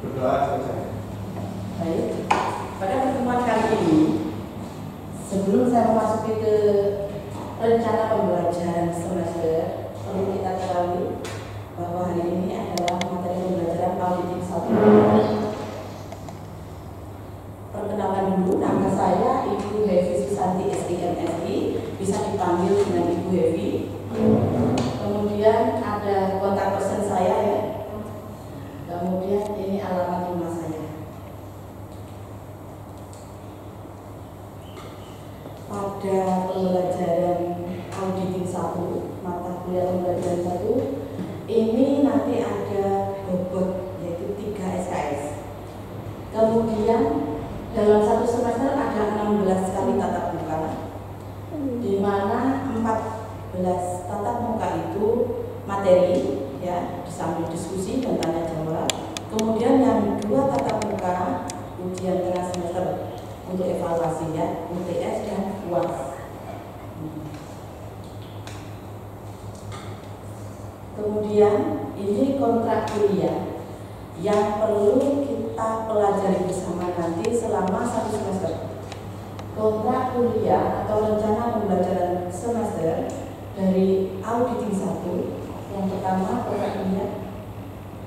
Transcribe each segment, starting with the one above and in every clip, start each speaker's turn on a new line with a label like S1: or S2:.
S1: Berdoa selesai.
S2: Baik, pada pertemuan kali ini, sebelum saya memasuki ke rencana pembelajaran semester, perlu kita ketahui bahwa hari ini adalah materi pembelajaran auditing 1. Perkenalan dulu, nama saya Ibu Hevi Susanti SIMSI, bisa dipanggil dengan Ibu Hevi. Kemudian ada kontak person saya ya. Kemudian ini alamat rumah saya. Pada pembelajaran auditing 1, mata kuliah pembelajaran 1, ini nanti ada bobot yaitu 3 SKS. Kemudian dalam satu semester ada 16 kali tatap muka, di mana 14 tatap muka itu materi ya, sambil diskusi dan tanya jawab. Kemudian yang 2 tatap muka ujian tengah semester untuk evaluasi ya, UTS dan UAS. Kemudian ini kontrak kuliah yang perlu kita pelajari bersama nanti selama 1 semester. Kontrak kuliah atau rencana pembelajaran semester dari auditing 1. Yang pertama kontrak kuliah,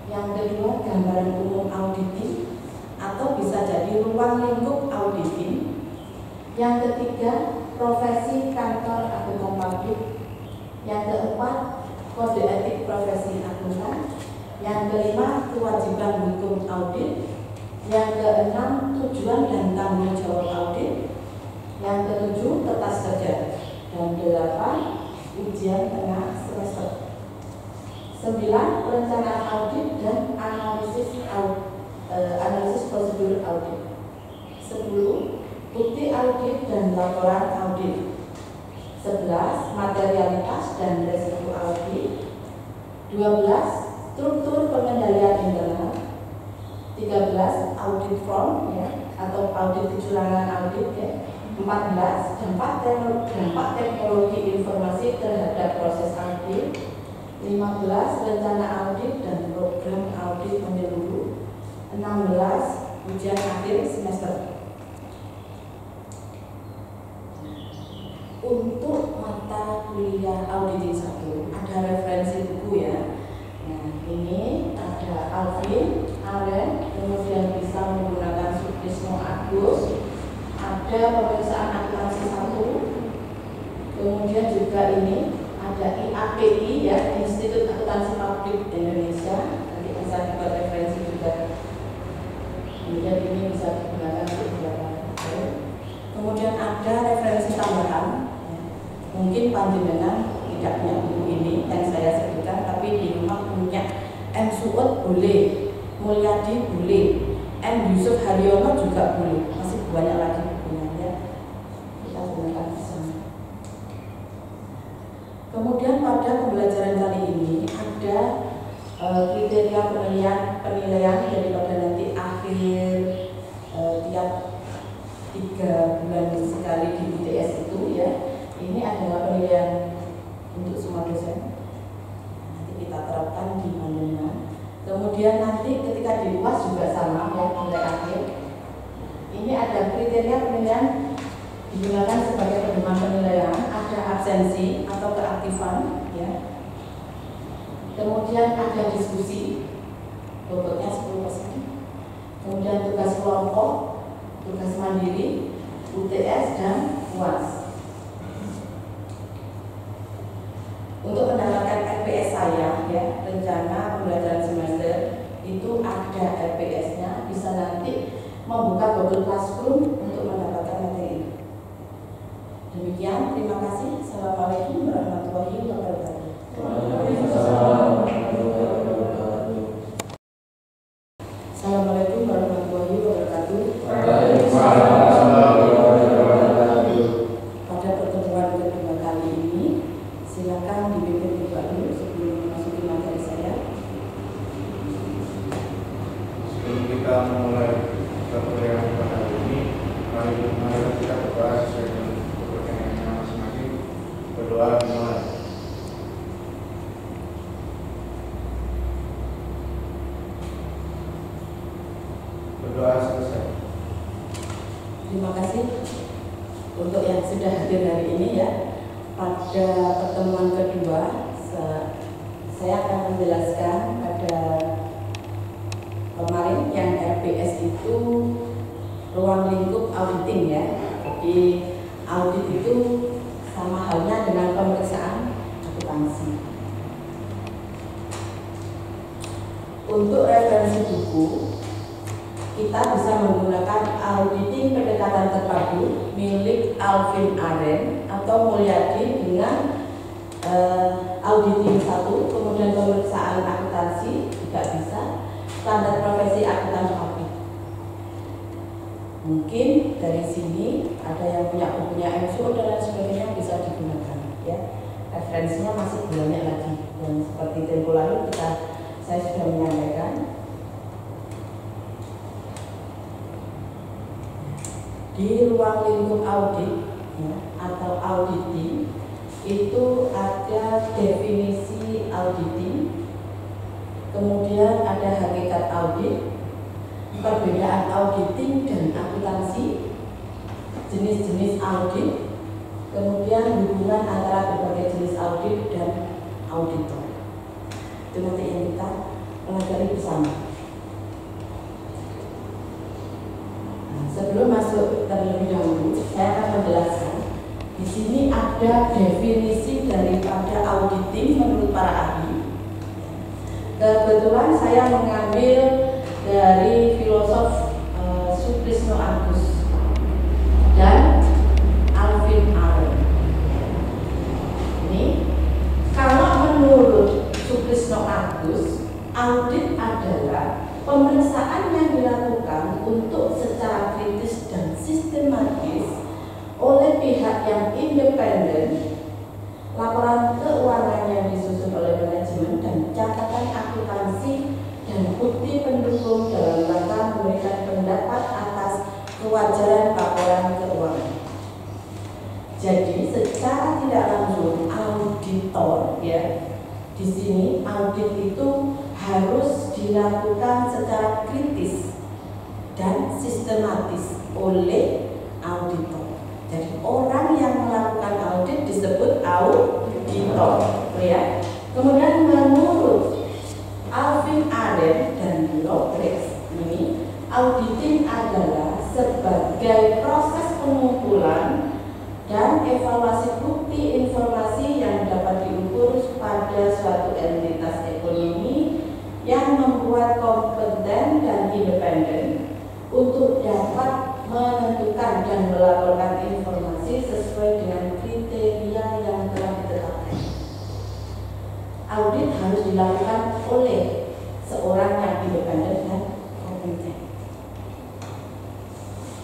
S2: yang kedua gambaran umum auditing atau bisa jadi ruang lingkup auditing, yang ketiga profesi kantor akuntan publik, yang keempat kode etik profesi akuntan, yang kelima kewajiban hukum audit, yang keenam tujuan dan tanggung jawab audit, yang ketujuh kertas kerja, dan 8 ujian tengah semester. 9 perencanaan audit dan analisis prosedur audit. 10 bukti audit dan laporan audit. 11 materialitas dan resiko audit. 12 struktur pengendalian internal. 13 audit form ya, atau audit kecurangan audit ya. 14 dampak teknologi informasi terhadap proses audit. 15 rencana audit dan program audit menyeluruh. 16 ujian akhir semester. Untuk mata kuliah auditing 1 ada referensi buku ya. Nah, ini ada Alvin, Aren, kemudian bisa menggunakan Sukrisno Agus, ada pemeriksaan akuntansi 1, kemudian juga ini ada IAPI ya, Institut Akuntansi Publik Indonesia, nanti bisa dibuat referensi juga. Kemudian ini bisa digunakan untuk beberapa. Kemudian ada referensi tambahan ya. Mungkin panjenengan tidak punya buku ini yang saya sebutkan, tapi di rumah punya M. Suud boleh, Mulyadi boleh, M. Yusuf Haryono juga boleh, masih banyak lagi bukunya ya. Kita gunakan bersama. Kemudian pada pembelajaran kali ini ada kriteria penilaian daripada nanti akhir tiap 3 bulan sekali di UTS itu ya. Ini adalah penilaian untuk semua dosen. Nanti kita terapkan di mana. Kemudian nanti ketika di UAS juga sama ya, mulai akhir. Ini ada kriteria penilaian digunakan sebagai pedoman penilaian, ada absensi atau keaktifan ya. Kemudian ada diskusi, bobotnya 10%. Kemudian tugas kelompok, tugas mandiri, UTS dan UAS. Untuk mendapatkan RPS saya ya, rencana pembelajaran semester itu ada RPS-nya, bisa nanti membuka Google Classroom untuk mendapatkan materi ini. Demikian, terima kasih. Assalamualaikum warahmatullahi wabarakatuh. Assalamualaikum warahmatullahi wabarakatuh. Pada pertemuan kedua kali ini, silakan dipimpin Ibu dulu sebelum memasuki materi saya.
S1: Sebelum kita memulai perkuliahan pada hari ini, mari kita berdoa sesuai dengan kepercayaannya masing-masing. Berdoa dimulai. Berdoa selesai.
S2: Terima kasih untuk yang sudah hadir hari ini ya. Pada pertemuan kedua, saya akan menjelaskan pada kemarin yang RPS itu ruang lingkup auditing ya. Jadi audit itu sama halnya dengan pemeriksaan akuntansi. Untuk referensi buku, kita bisa menggunakan auditing pendekatan terpadu milik Alvin Aren atau Mulyadi dengan auditing 1, kemudian pemeriksaan akuntansi juga bisa, standar profesi akuntan publik. Mungkin dari sini ada yang punya bukunya MSU dan lain sebagainya bisa digunakan ya. Referensinya masih banyak lagi dan seperti tempo lalu saya sudah menyampaikan di ruang lingkup audit ya, atau auditing itu ada definisi auditing, kemudian ada hakikat audit, perbedaan auditing dan akuntansi, jenis-jenis audit, kemudian hubungan antara berbagai jenis audit dan auditor. Itu nanti yang kita pelajari bersama. Sebelum masuk terlebih dahulu, saya akan menjelaskan. Di sini ada definisi daripada auditing menurut para ahli. Kebetulan saya mengambil dari filosof Sutrisno Agus dan Alvin Aren. Ini kalau menurut Sutrisno Agus, audit adalah pemeriksaan yang dilakukan untuk secara kritis dan sistematis oleh pihak yang independen, laporan keuangan yang disusun oleh manajemen dan catatan akuntansi dan bukti pendukung dalam rangka memberikan pendapat atas kewajaran laporan keuangan. Jadi secara tidak langsung auditor ya. Di sini audit itu harus dilakukan secara kritis dan sistematis oleh auditor. Jadi orang yang melakukan audit disebut auditor, ya. Kemudian menurut Alvin Aren dan Lopez ini, auditing adalah sebagai proses pengumpulan dan evaluasi bukti informasi yang dapat diukur pada suatu entitas ekonomi yang membuat kompeten dan independen untuk dapat menentukan dan melaporkan informasi sesuai dengan kriteria yang telah ditetapkan. Audit harus dilakukan oleh seorang yang independen dan kompeten.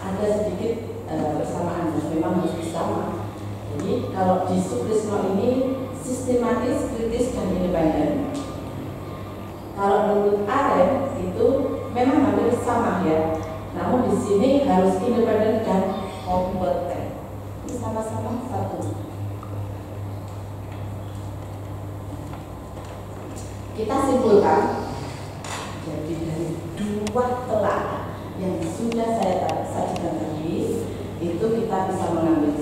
S2: Ada sedikit bersamaan, memang harus bersama. Jadi kalau di Sutrisno ini sistematis, kritis, dan independen. Kalau menurut Aren itu memang hampir sama ya. Namun di sini harus independen dan kompeten. Ini sama-sama satu. Kita simpulkan. Jadi dari dua telah yang sudah saya sajikan tadi, itu kita bisa mengambil.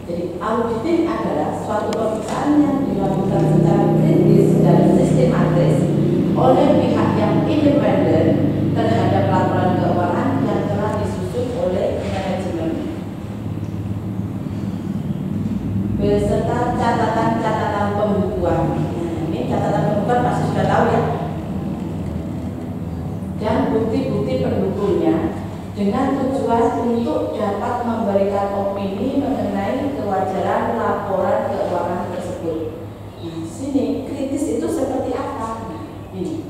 S2: Jadi auditing adalah suatu pemeriksaan yang dilakukan secara kritis dan sistematis oleh pihak yang independen terhadap laporan keuangan yang telah disusun oleh manajemen beserta catatan-catatan pembukuan. Nah, ini catatan pembukuan pasti sudah tahu ya. Dan bukti-bukti pendukungnya dengan tujuan untuk dapat memberikan opini mengenai kewajaran laporan keuangan tersebut. Nah, di sini kritis itu seperti apa? Nah, ini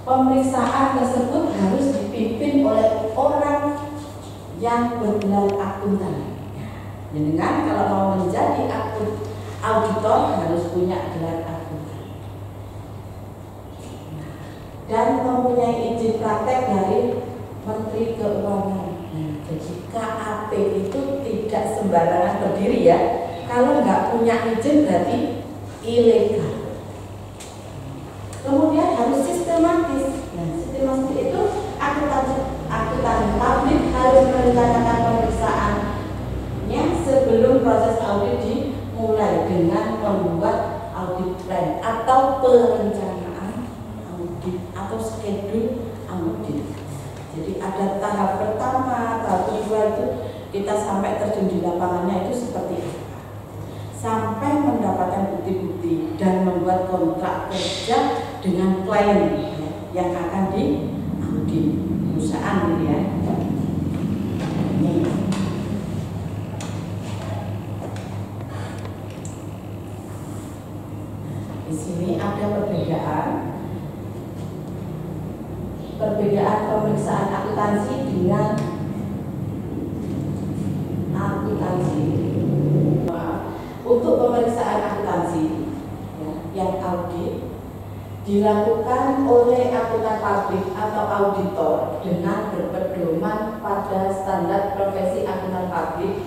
S2: pemeriksaan tersebut harus dipimpin oleh orang yang bergelar akuntan. Dengan kalau mau menjadi auditor harus punya gelar akuntan dan mempunyai izin praktek dari Menteri Keuangan. Jadi KAP itu tidak sembarangan berdiri ya. Kalau nggak punya izin berarti ilegal. Kemudian harus sistematis. Nah, sistematis itu akuntansi atau schedule audit. Jadi ada tahap pertama, tahap kedua itu kita sampai terjun di lapangannya itu seperti apa, sampai mendapatkan bukti-bukti dan membuat kontrak kerja dengan klien yang akan diaudit perusahaan gitu ya. Ini. Di sini ada perbedaan pemeriksaan akuntansi dengan akuntansi. Untuk pemeriksaan akuntansi yang audit dilakukan oleh akuntan pabrik atau auditor dengan berpedoman pada standar profesi akuntan pabrik.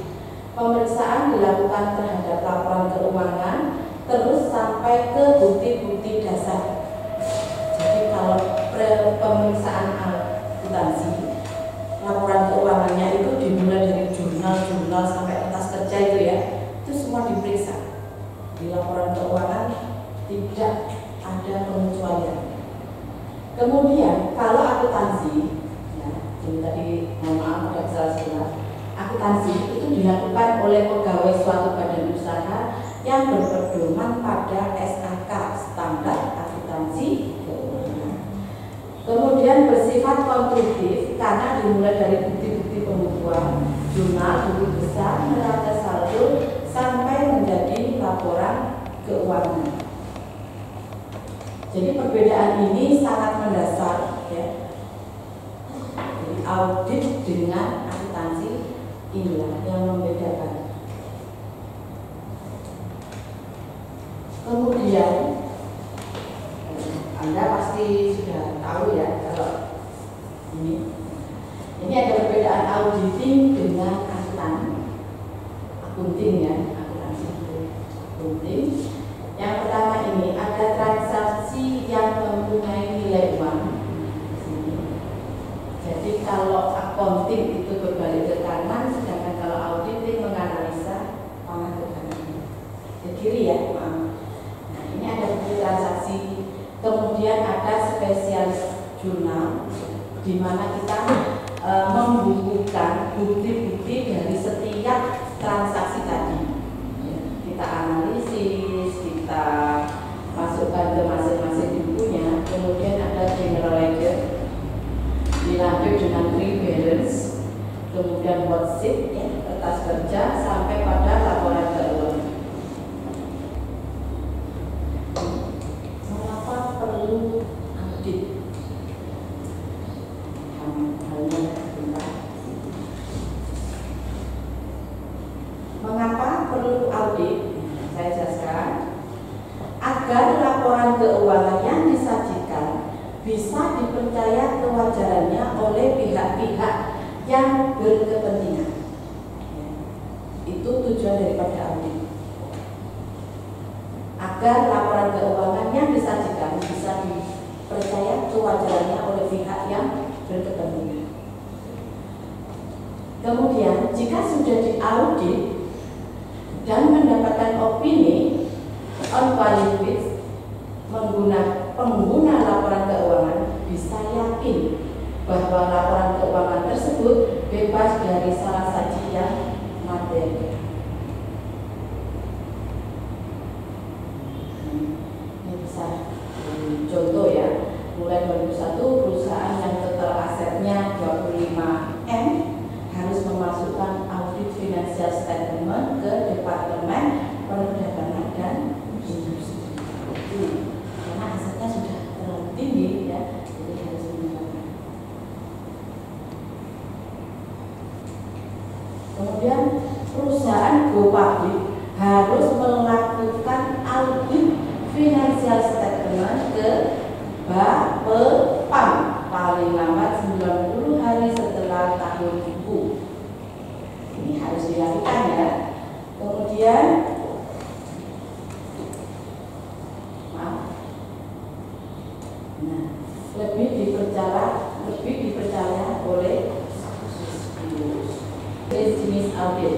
S2: Pemeriksaan dilakukan terhadap laporan keuangan terus sampai ke bukti-bukti dasar. Jadi kalau pemeriksaan akuntansi, laporan keuangannya itu dimulai dari jurnal sampai kertas kerja itu ya, itu semua diperiksa. Di laporan keuangan tidak ada pengecualian. Kemudian kalau akuntansi, ya, jadi tadi mohon maaf ada salah. Akuntansi itu dilakukan oleh pegawai suatu badan usaha yang berpedoman pada SAK standar akuntansi keuangan. Kemudian bersifat konstruktif karena dimulai dari bukti-bukti pembukuan, jurnal, buku besar, neraca saldo sampai menjadi laporan keuangan. Jadi perbedaan ini sangat mendasar ya. Jadi audit dengan akuntansi inilah yang membedakan. Kemudian Anda pasti sudah tahu ya kalau ini ada perbedaan auditing dengan akunting ya, akuntansi akunting. Yang pertama ini ada transaksi yang mempunyai nilai uang. Jadi kalau accounting itu berbalik ke kanan, sedangkan kalau auditing menganalisa kanan ke kanan. Ke kiri ya, maaf. Nah ini ada bukti transaksi. Kemudian ada spesialis jurnal, di mana kita membukukan bukti-bukti dari setiap transaksi tadi. Kita analisis, kita masukkan ke masing-masing bukunya. Kemudian ada general ledger, dilanjut dengan balance, kemudian worksheet, ya, kertas kerja, sampai pada laporan keuangan. Mengapa perlu audit? Mengapa perlu audit? Saya jelaskan. Agar laporan keuangan yang disajikan bisa dipercaya kewajarannya oleh pihak-pihak yang berkepentingan. Itu tujuan daripada audit. Agar laporan keuangan yang disajikan bisa dipercaya kewajarannya oleh pihak yang berkepentingan. Kemudian, jika sudah diaudit dan mendapatkan opini unqualified pengguna laporan keuangan bisa yakin bahwa laporan keuangan tersebut bebas dari salah sajian materi. Ini bisa contoh ya, mulai 2001 perusahaan yang total asetnya 25M harus memasukkan audit financial statement ke Departemen Perdagangan dan Industri. Karena asetnya sudah terlalu tinggi ya, jadi harus menggunakan. Kemudian perusahaan go public harus melakukan audit financial statement ke Bapepam paling lambat 90 hari setelah tahun buku. Ini harus dilakukan ya. Kemudian lebih dipercaya oleh jenis audit.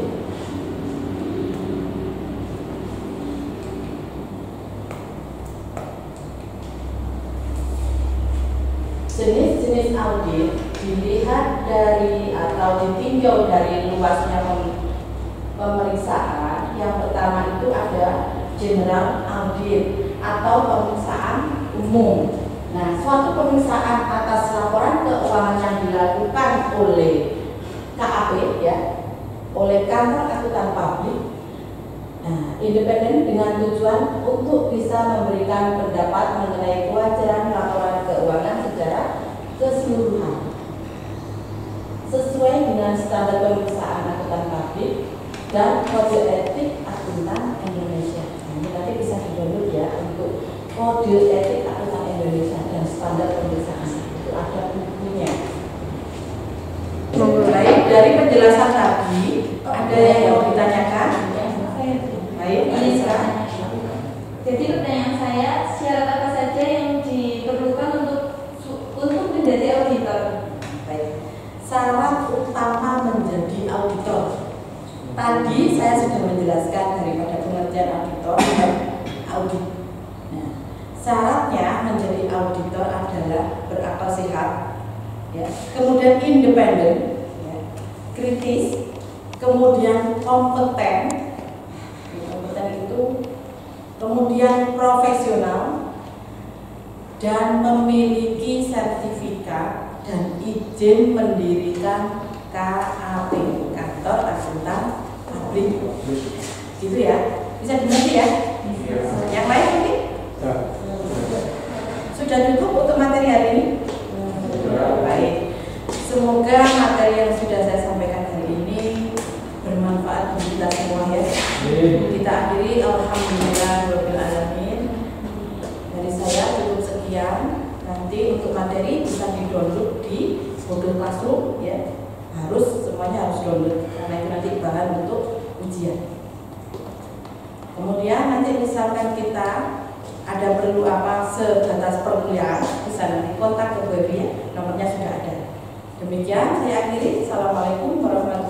S2: Jenis-jenis audit dilihat dari atau ditinjau dari luasnya pemeriksaan. Yang pertama itu ada general audit atau pemeriksaan umum. Nah, suatu pemeriksaan atas laporan keuangan yang dilakukan oleh KAP ya, oleh Kantor Akuntan Publik, independen dengan tujuan untuk bisa memberikan pendapat mengenai kewajaran laporan keuangan secara keseluruhan sesuai dengan standar pemeriksaan akuntan publik dan kode etik akuntan Indonesia. Ini nanti bisa di-download ya untuk kode etik akuntan Indonesia dan standar pemeriksaan, itu ada bukunya. Baik, dari penjelasan tadi ada yang mau ditanyakan? Baik, Anissa.
S3: Jadi pertanyaan saya, syarat apa saja yang diperlukan untuk menjadi auditor?
S2: Baik. Syarat utama menjadi auditor. Tadi saya sudah menjelaskan daripada pengertian auditor dan audit. Nah, syaratnya menjadi auditor adalah berakal sehat, ya, kemudian independen, ya, kritis, kemudian kompeten. Kompeten itu kemudian profesional dan memiliki sertifikat dan izin mendirikan KAP, Kantor Akuntan Publik. Gitu ya, bisa dimengerti ya? Yang lain mungkin? Sudah cukup untuk materi hari ini? Baik. Semoga materi yang sudah saya sampaikan hari ini bermanfaat bagi kita semua ya. Kita akhiri alhamdulillahirabbil alamin. Dari saya cukup sekian. Nanti untuk materi bisa di-download di Google Classroom ya. Semuanya harus download karena itu nanti bahan untuk ujian. Kemudian nanti misalkan kita ada perlu apa sebatas perkuliahan, bisa nanti kontak ke Bu Evi ya, nomornya sudah ada. Demikian saya akhiri. Assalamualaikum warahmatullahi wabarakatuh.